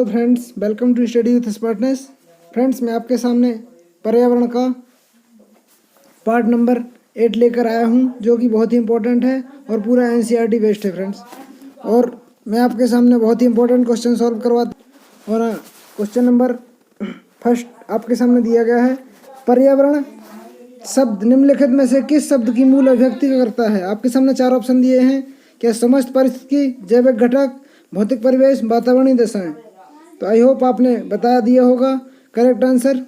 Friends, welcome to study with smartness. Friends, मैं आपके सामने पर्यावरण का पार्ट नंबर 8 लेकर आया हूं, जो कि बहुत ही इंपॉर्टेंट है और पूरा एनसीईआरटी बेस्ड है फ्रेंड्स। और मैं आपके सामने बहुत ही इंपॉर्टेंट क्वेश्चन सॉल्व करवाता और क्वेश्चन नंबर फर्स्ट आपके सामने दिया गया है। पर्यावरण शब्द निम्नलिखित में से किस शब्द की मूल अभिव्यक्ति करता है? आपके सामने 4 ऑप्शन दिए हैं। क्या समस्त परिस्थिति, जैविक घटक, भौतिक परिवेश, वातावरणीय दशाएं? तो आई होप आपने बता दिया होगा करेक्ट आंसर।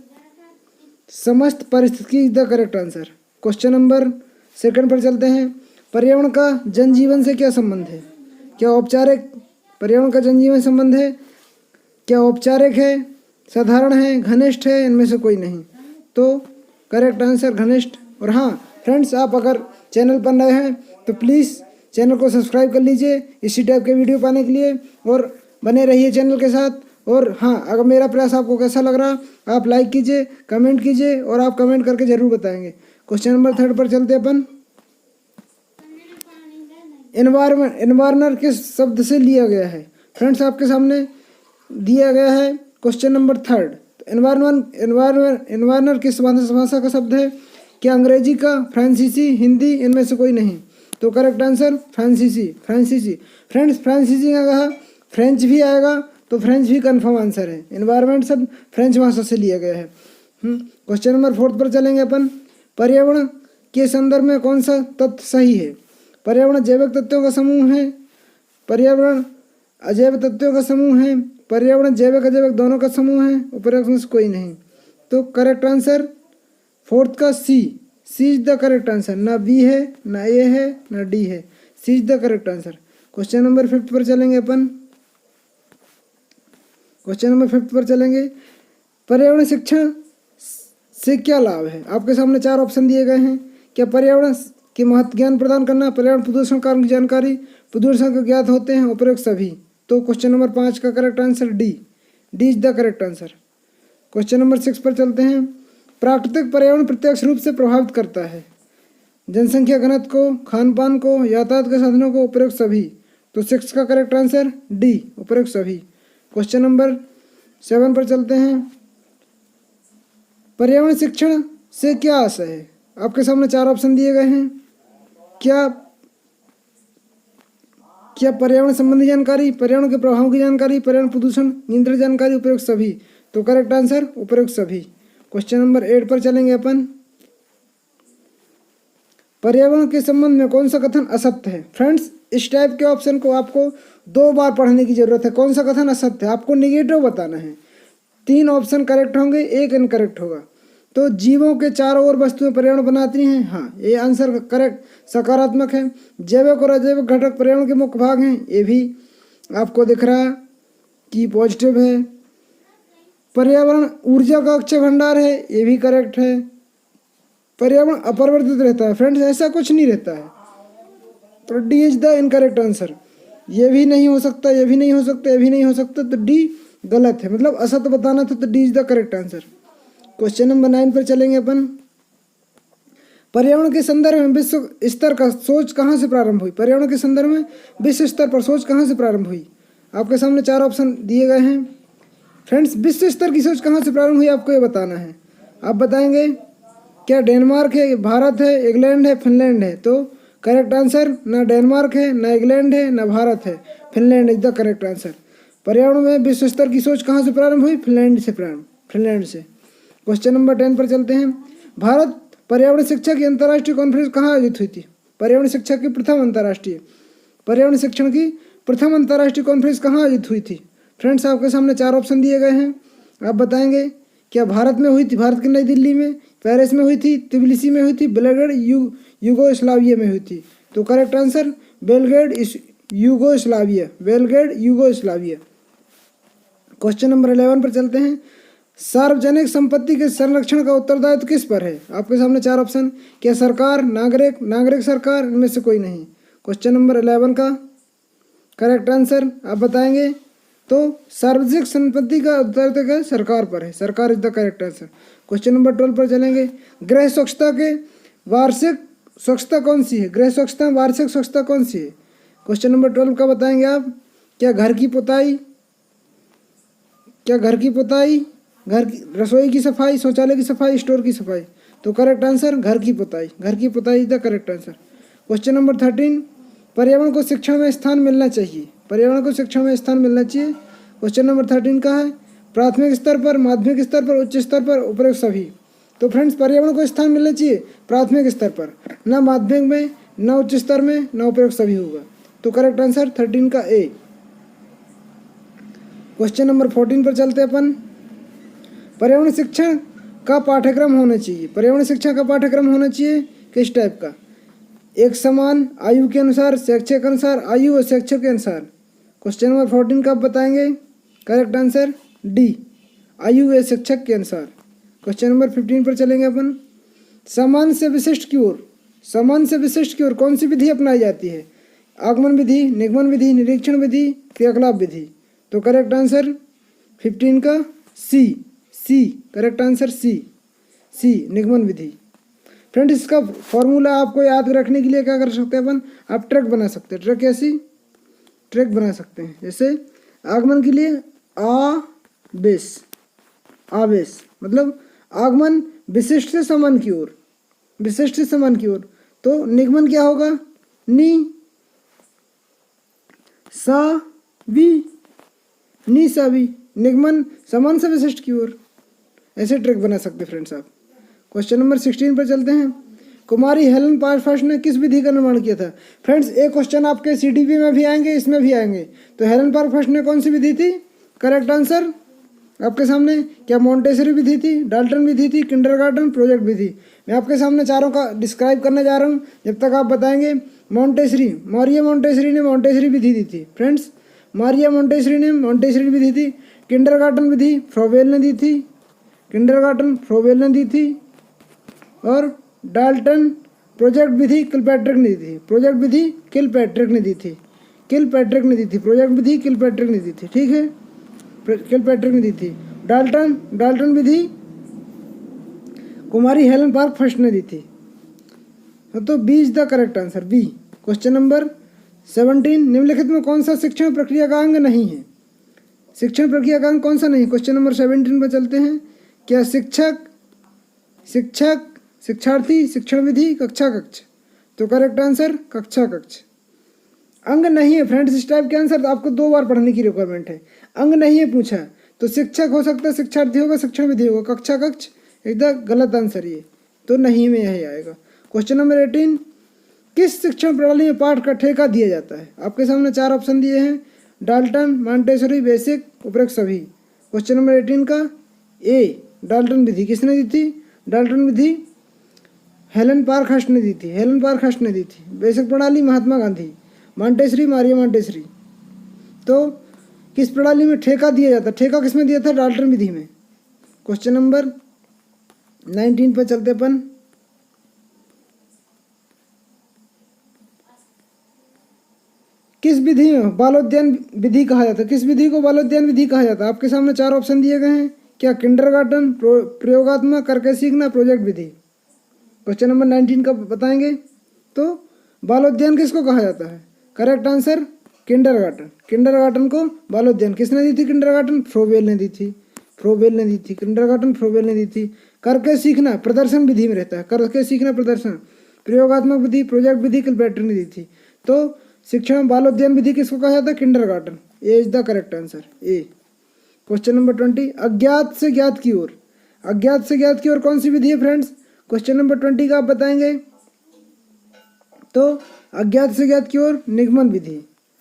समस्त परिस्थिति the correct answer. Question number second पर चलते हैं। पर्यावरण का जनजीवन से क्या संबंध है? क्या औपचारिक पर्यावरण का जनजीवन संबंध है? क्या औपचारिक है, साधारण है, घनिष्ठ है? इनमें से कोई नहीं। तो करेक्ट आंसर घनिष्ठ। और हाँ फ्रेंड्स, आप अगर चैनल पर नए हैं तो प्लीज़ चैनल को सब्सक्राइब कर लीजिए इसी टाइप के वीडियो पाने के लिए, और बने रहिए चैनल के साथ। और हाँ, अगर मेरा प्रयास आपको कैसा लग रहा आप लाइक कीजिए, कमेंट कीजिए, और आप कमेंट करके ज़रूर बताएंगे। क्वेश्चन नंबर 3 पर चलते अपन। एनवायरनर किस शब्द से लिया गया है? फ्रेंड्स, आपके सामने दिया गया है क्वेश्चन नंबर 3। एनवायरनर किस भाषा का शब्द है? क्या अंग्रेजी का, फ्रांसीसी, हिंदी? इनमें से कोई नहीं। तो करेक्ट आंसर फ्रांसीसी। फ्रेंड्स, फ्रांसीसी का कहा, फ्रेंच भी आएगा तो फ्रेंच भी कंफर्म आंसर है। एनवायरनमेंट शब्द फ्रेंच भाषा से लिया गया है। क्वेश्चन नंबर 4 पर चलेंगे अपन। पर्यावरण के संदर्भ में कौन सा तथ्य सही है? पर्यावरण जैविक तत्वों का समूह है, पर्यावरण अजैव तत्वों का समूह है, पर्यावरण जैविक अजैविक दोनों का समूह है, उपरोक्त में से कोई नहीं। तो करेक्ट आंसर 4th का C is the correct answer. ना बी है, ना ए है, ना डी है, C is the correct answer. Question number 5 पर चलेंगे अपन। क्वेश्चन नंबर 5 पर चलेंगे। पर्यावरण शिक्षण से क्या लाभ है? आपके सामने 4 ऑप्शन दिए गए हैं। क्या पर्यावरण के महत्व ज्ञान प्रदान करना, पर्यावरण प्रदूषण कारण की जानकारी, प्रदूषण को ज्ञात होते हैं, उपरोक्त सभी। तो क्वेश्चन नंबर 5 का correct answer D is the correct answer. Question number 6 पर चलते हैं। प्राकृतिक पर्यावरण प्रत्यक्ष रूप से प्रभावित करता है जनसंख्या घनत्व को, खान पान को, यातायात के साधनों को, उपरोक्त सभी। तो 6 का करेक्ट आंसर डी, उपरोक्त सभी। क्वेश्चन नंबर 7 पर चलते हैं। पर्यावरण शिक्षण से क्या आशय है? आपके सामने 4 ऑप्शन दिए गए हैं। क्या पर्यावरण संबंधी जानकारी, पर्यावरण के प्रभावों की जानकारी, पर्यावरण प्रदूषण नियंत्रण जानकारी, उपरोक्त सभी। तो करेक्ट आंसर उपरोक्त सभी। क्वेश्चन नंबर 8 पर चलेंगे अपन। पर्यावरण के संबंध में कौन सा कथन असत्य है? फ्रेंड्स, इस टाइप के ऑप्शन को आपको 2 बार पढ़ने की जरूरत है। कौन सा कथन असत्य है आपको निगेटिव बताना है। 3 ऑप्शन करेक्ट होंगे, 1 इनकरेक्ट होगा। तो जीवों के चारों ओर वस्तुएं पर्यावरण बनाती हैं। हाँ, ये आंसर करेक्ट सकारात्मक है। जैविक और अजैविक घटक पर्यावरण के मुख्य भाग हैं, ये भी आपको दिख रहा कि पॉजिटिव है। पर्यावरण ऊर्जा का अक्षय भंडार है, ये भी करेक्ट है। पर्यावरण अपरिवर्तित रहता है। फ्रेंड्स, ऐसा कुछ नहीं रहता है। तो D is the incorrect answer. ये भी नहीं हो सकता, ये भी नहीं हो सकता, ये भी नहीं हो सकता, तो डी गलत है। मतलब असत्य बताना था, तो D is the correct answer. Question number 9 पर चलेंगे अपन। पर्यावरण के संदर्भ में विश्व स्तर का सोच कहाँ से प्रारंभ हुई? पर्यावरण के संदर्भ में विश्व स्तर पर सोच कहाँ से प्रारंभ हुई? आपके सामने 4 ऑप्शन दिए गए हैं। फ्रेंड्स, विश्व स्तर की सोच कहाँ से प्रारंभ हुई आपको ये बताना है। आप बताएंगे क्या डेनमार्क है, भारत है, इंग्लैंड है, फिनलैंड है? तो करेक्ट आंसर ना डेनमार्क है, ना इंग्लैंड है, ना भारत है, Finland is the correct answer. पर्यावरण में विश्व स्तर की सोच कहाँ से प्रारंभ हुई? फिनलैंड से। क्वेश्चन नंबर 10 पर चलते हैं। भारत पर्यावरण शिक्षा की अंतर्राष्ट्रीय कॉन्फ्रेंस कहाँ आयोजित हुई थी? पर्यावरण शिक्षा की पर्यावरण शिक्षण की प्रथम अंतर्राष्ट्रीय कॉन्फ्रेंस कहाँ आयोजित हुई थी? फ्रेंड्स, आपके सामने 4 ऑप्शन दिए गए हैं। आप बताएंगे क्या भारत में हुई थी, भारत की नई दिल्ली में, पेरिस में हुई थी, त्बिलिसी में हुई थी, बेलग्रेड यूगोस्लाविया में हुई थी? तो correct answer Belgrade Yugoslavia. Question number 11 पर चलते हैं। सार्वजनिक संपत्ति के संरक्षण का उत्तरदायित्व किस पर है? आपके सामने 4 ऑप्शन। क्या सरकार, नागरिक सरकार? इनमें से कोई नहीं। क्वेश्चन नंबर 11 का करेक्ट आंसर आप बताएंगे तो सार्वजनिक संपत्ति का उत्तरदायित्व सरकार पर है, सरकार is the correct answer. Question number 12 पर चलेंगे। गृह स्वच्छता के वार्षिक स्वच्छता कौन सी है? गृह स्वच्छता वार्षिक स्वच्छता कौन सी है? क्वेश्चन नंबर 12 का बताएंगे आप। क्या घर की पुताई, क्या घर की पुताई, घर की रसोई की सफाई, शौचालय की सफाई, स्टोर की सफाई? तो करेक्ट आंसर घर की पुताई, घर की पुताई is the correct answer. Question number 13, पर्यावरण को शिक्षा में स्थान मिलना चाहिए, पर्यावरण को शिक्षा में स्थान मिलना चाहिए। क्वेश्चन नंबर 13 का है प्राथमिक स्तर पर, माध्यमिक स्तर पर, उच्च स्तर पर, उपरोक्त सभी। तो फ्रेंड्स पर्यावरण को स्थान मिलना चाहिए प्राथमिक स्तर पर, ना माध्यमिक में, ना उच्च स्तर में, ना उपरोक्त सभी होगा। तो करेक्ट आंसर 13 का ए। क्वेश्चन नंबर 14 पर चलते अपन। पर्यावरण शिक्षा का पाठ्यक्रम होना चाहिए, पर्यावरण शिक्षा का पाठ्यक्रम होना चाहिए किस टाइप का? एक समान, आयु के अनुसार, शैक्षिक अनुसार, आयु और शैक्षिक के अनुसार। क्वेश्चन नंबर 14 का आप बताएंगे करेक्ट आंसर डी, आयु व शिक्षक के अनुसार। क्वेश्चन नंबर 15 पर चलेंगे अपन। समान से विशिष्ट की ओर, समान से विशिष्ट की ओर कौन सी विधि अपनाई जाती है? आगमन विधि, निगमन विधि, निरीक्षण विधि, क्रियाकलाप विधि। तो करेक्ट आंसर 15 का सी, सी करेक्ट आंसर सी, सी निगमन विधि। फ्रेंड्स इसका फॉर्मूला आपको याद रखने के लिए क्या कर सकते हैं अपन? आप ट्रैक बना सकते हैं। ट्रैक ऐसी ट्रैक बना सकते हैं, जैसे आगमन के लिए आवेश, आवेश मतलब आगमन विशिष्ट से समान की ओर, विशिष्ट से समान की ओर। तो निगमन क्या होगा? नी सा वी, नी सा वी, निगमन समान से विशिष्ट की ओर। ऐसे ट्रैक बना सकते फ्रेंड्स आप। क्वेश्चन नंबर 16 पर चलते हैं। कुमारी हेलन पारफास्ट ने किस विधि का निर्माण किया था? फ्रेंड्स एक क्वेश्चन आपके सीडीपी में भी आएंगे, इसमें भी आएंगे। तो हेलन पारफास्ट ने कौन सी विधि थी? करेक्ट आंसर आपके सामने क्या मोंटेसरी विधि थी, डाल्टन विधि थी, किंडरगार्टन, प्रोजेक्ट विधि। मैं आपके सामने चारों का डिस्क्राइब करने जा रहा हूँ, जब तक आप बताएंगे। मोंटेसरी, मारिया मोंटेसरी ने मोंटेसरी विधि दी थी फ्रेंड्स, मारिया मोंटेसरी ने मोंटेसरी विधि थी। किंडरगार्टन विधि फ्रोबेल ने दी थी, किंडरगार्टन फ्रोबेल ने दी थी। और डाल्टन प्रोजेक्ट विधि किलपैट्रिक ने दी थी, प्रोजेक्ट विधि किलपैट्रिक ने दी थी, किलपैट्रिक ने दी थी, प्रोजेक्ट विधि किलपैट्रिक ने दी थी। ठीक है, किलपैट्रिक ने दी थी। डाल्टन, डाल्टन विधि कुमारी हेलन पार्क फर्स्ट ने दी थी। तो B is the correct answer, B. Question number 17, निम्नलिखित में कौन सा शिक्षण प्रक्रिया का अंग नहीं है? शिक्षण प्रक्रिया का अंग कौन सा नहीं? क्वेश्चन नंबर 17 पर चलते हैं। क्या शिक्षक, शिक्षक, शिक्षार्थी, शिक्षण विधि, कक्षा कक्ष? तो करेक्ट आंसर कक्षा कक्ष। अंग नहीं है फ्रेंड्स, इस टाइप के आंसर आपको 2 बार पढ़ने की रिक्वायरमेंट है। अंग नहीं है पूछा तो शिक्षक हो सकता है, शिक्षार्थी होगा, शिक्षण विधि होगा, कक्षा कक्ष एकदम गलत आंसर ये, तो नहीं में यही आएगा। क्वेश्चन नंबर 18, किस शिक्षण प्रणाली में पाठ का ठेका दिया जाता है? आपके सामने 4 ऑप्शन दिए हैं, डाल्टन, मॉन्टेसरी, बेसिक, उपरोक्त सभी। क्वेश्चन नंबर 18 का ए, डाल्टन विधि किसने दी थी? डाल्टन विधि हेलन पारखास्ट ने दी थी, हेलन पारखास्ट ने दी थी। बेसिक प्रणाली महात्मा गांधी, मॉन्टेसरी मारिया मॉन्टेसरी। तो किस प्रणाली में ठेका दिया जाता? ठेका किसमें दिया था? डाल्टन विधि में। क्वेश्चन नंबर 19 पर चलते अपन। किस विधि में बालोद्यान विधि कहा जाता है? किस विधि को बालोद्यान विधि कहा जाता है? आपके सामने 4 ऑप्शन दिए गए हैं। क्या किंडरगार्टन, प्रयोगात्मक, करके सीखना, प्रोजेक्ट विधि। क्वेश्चन नंबर 19 का बताएंगे। तो बालोद्यान किसको कहा जाता है? Correct answer kindergarten. किंडरगार्टन को बालोद्यान किसने दी थी? किंडरगार्टन फ्रोबेल ने दी थी, फ्रोबेल ने दी थी, किंडरगार्टन फ्रोबेल ने दी थी। करके सीखना प्रदर्शन विधि में रहता है, करके सीखना प्रदर्शन, प्रयोगात्मक विधि, प्रोजेक्ट विधि किलपैट्रिक ने दी थी। तो शिक्षण बालोद्यान विधि किसको कहा जाता है? Kindergarten. A is the correct answer, A. Question number 20, अज्ञात से ज्ञात की ओर, अज्ञात से ज्ञात की ओर कौन सी विधि है फ्रेंड्स? क्वेश्चन नंबर 20 का आप बताएंगे। तो अज्ञात से ज्ञात की ओर निगमन विधि,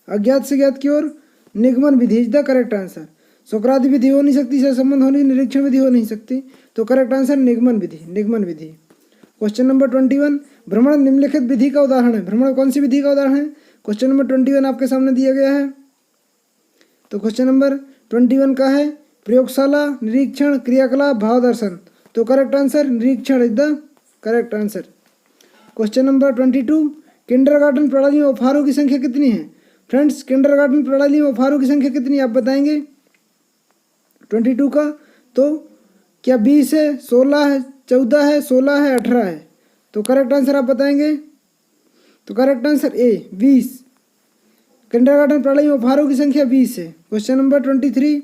अज्ञात से ज्ञात की ओर निगमन विधि इज द करेक्ट आंसर। सोक्राती विधि हो नहीं सकती, सहसंबंध होनी, निरीक्षण विधि हो नहीं सकती। तो करेक्ट आंसर निगमन विधि, निगमन विधि। क्वेश्चन नंबर 21, भ्रमण निम्नलिखित विधि का उदाहरण है। भ्रमण कौन सी विधि का उदाहरण है? क्वेश्चन नंबर 21 आपके सामने दिया गया है। तो क्वेश्चन नंबर 21 का है प्रयोगशाला, निरीक्षण, क्रियाकलाप, भाव दर्शन। तो करेक्ट आंसर निरीक्षण is the correct answer. Question number 22, kindergarten प्रणाली में उपहारों की संख्या कितनी है? फ्रेंड्स किंडरगार्टन प्रणाली में उपहारों की संख्या कितनी आप बताएंगे 22 का? तो क्या 20 है, 16 है, 14 है, 16 है, 18 है? तो करेक्ट आंसर आप बताएंगे। तो करेक्ट आंसर ए 20। किंडरगार्टन प्रणाली में उपहारों की संख्या 20 है। क्वेश्चन नंबर 23,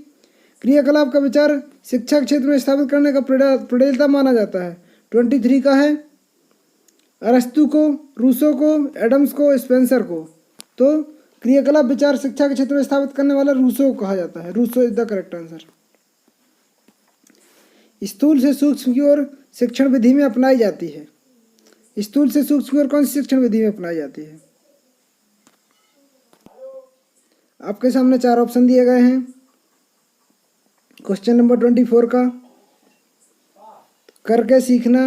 क्रियाकलाप का विचार शिक्षा के क्षेत्र में स्थापित करने का प्रणेता माना जाता है। 23 का है अरस्तु को, रूसो को, एडम्स को, स्पेंसर को। तो क्रियाकलाप विचार शिक्षा के क्षेत्र में स्थापित करने वाला रूसो को कहा जाता है। Rousseau is the correct answer. स्थूल से सूक्ष्म की ओर शिक्षण विधि में अपनाई जाती है। स्थूल से सूक्ष्म की ओर कौन सी शिक्षण विधि में अपनाई जाती है? आपके सामने 4 ऑप्शन दिए गए हैं। क्वेश्चन नंबर 24 का करके सीखना,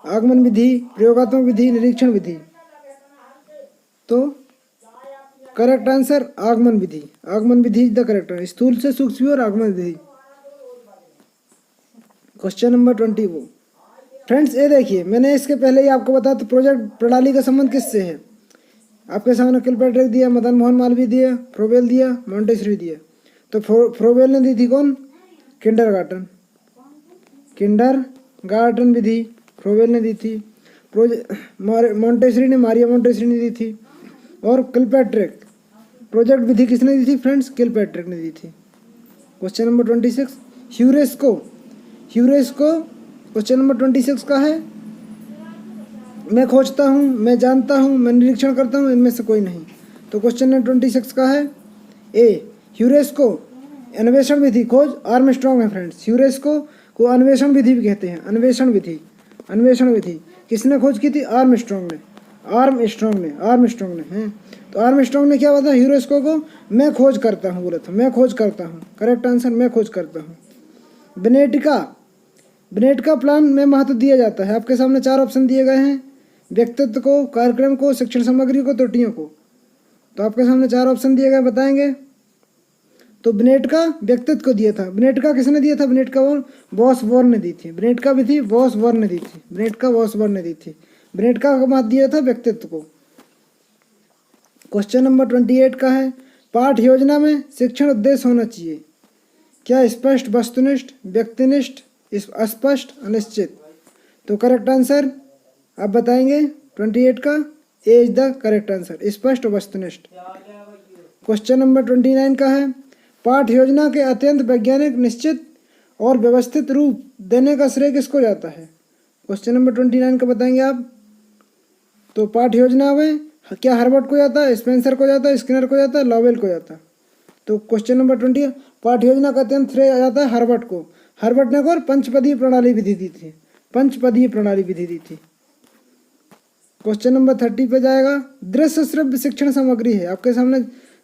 आगमन विधि, प्रयोगात्मक विधि, निरीक्षण विधि। तो करेक्ट आंसर आगमन विधि। आगमन विधि इज द करेक्ट आंसर। स्थूल से सूक्ष्म और आगमन विधि। क्वेश्चन नंबर 24 फ्रेंड्स, ये देखिए मैंने इसके पहले ही आपको बताया तो प्रोजेक्ट प्रणाली का संबंध किससे है। आपके सामने किलपैट्रिक दिया, मदन मोहन मालवीय दिया, फ्रोबेल दिया, मॉन्टेसरी दिया। तो फ्रोबेल ने दी थी कौन? किंडरगार्टन विधि फ्रोबेल ने दी थी। मॉन्टेसरी ने मारिया मॉन्टेसरी ने दी थी। और किलपैट्रिक प्रोजेक्ट विधि किसने दी थी फ्रेंड्स? किलपैट्रिक ने दी थी। क्वेश्चन नंबर 26 ह्यूरेस्को क्वेश्चन नंबर 26 का है मैं खोजता हूँ, मैं जानता हूँ, मैं निरीक्षण करता हूँ, इनमें से कोई नहीं। तो क्वेश्चन नंबर 26 का है ए ह्यूरेस्को अन्वेषण विधि खोज आर्मस्ट्रॉन्ग है फ्रेंड्स। ह्यूरेस्को को अन्वेषण विधि भी कहते हैं। अन्वेषण विधि किसने खोज की थी? आर्मस्ट्रॉन्ग ने हैं। तो आर्मस्ट्रॉन्ग ने क्या बताया ह्यूरेस्को को? मैं खोज करता हूँ बोला था, मैं खोज करता हूँ। करेक्ट आंसर मैं खोज करता हूँ। बेनेटका प्लान में महत्व दिया जाता है। आपके सामने 4 ऑप्शन दिए गए हैं। व्यक्तित्व को, कार्यक्रम को, शिक्षण सामग्री को, त्रुटियों को। तो आपके सामने 4 ऑप्शन दिए गए, बताएंगे। तो बेनेटका व्यक्तित्व को दिया था। बेनेटका किसने दिया था? बेनेटका वॉसबॉर्न ने दी थी। बेनेटका विधि वॉसबॉर्न ने दी थी। बेनेटका का महत्व दिया था व्यक्तित्व को। क्वेश्चन नंबर 28 का है पाठ योजना में शिक्षण उद्देश्य होना चाहिए। क्या स्पष्ट, वस्तुनिष्ठ, व्यक्तिनिष्ठ, अस्पष्ट, अनिश्चित। तो करेक्ट आंसर आप बताएंगे 28 का ए इज द करेक्ट आंसर, स्पष्ट और वस्तुनिष्ठ। क्वेश्चन नंबर 29 का है पाठ योजना के अत्यंत वैज्ञानिक, निश्चित और व्यवस्थित रूप देने का श्रेय किसको जाता है? क्वेश्चन नंबर 29 का बताएंगे आप। तो पाठ योजना में क्या हर्बर्ट को जाता है, स्पेंसर को जाता है, स्किनर को जाता है, लॉवेल को जाता है? तो क्वेश्चन नंबर 20 पाठ योजना का अत्यंत श्रेय जाता है हर्बर्ट को। हर्बर्ट ने को पंचपदीय प्रणाली विधि दी थी। क्वेश्चन नंबर 30 पे जाएगा दृश्य श्रव्य शिक्षण सामग्री है। आपके सामने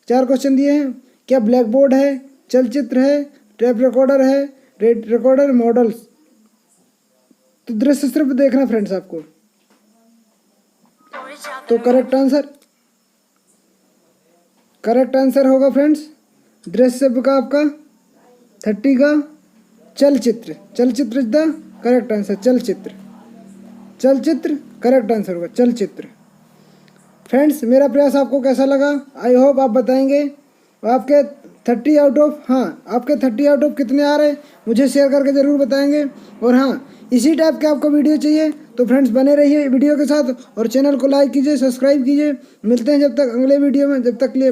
4 क्वेश्चन दिए हैं। क्या ब्लैक बोर्ड है, चलचित्र है, टेप रिकॉर्डर है, रिकॉर्डर मॉडल्स। तो दृश्य श्रव्य देखना फ्रेंड्स आपको। तो करेक्ट आंसर होगा फ्रेंड्स दृश्य का आपका 30 का चलचित्र इज द करेक्ट आंसर। चलचित्र करेक्ट आंसर होगा चलचित्र। फ्रेंड्स मेरा प्रयास आपको कैसा लगा? आई होप आप बताएंगे। आपके 30 आउट ऑफ कितने आ रहे मुझे शेयर करके ज़रूर बताएंगे। और हाँ, इसी टाइप के आपको वीडियो चाहिए तो फ्रेंड्स बने रहिए वीडियो के साथ और चैनल को लाइक कीजिए, सब्सक्राइब कीजिए। मिलते हैं जब तक अगले वीडियो में, जब तक के लिए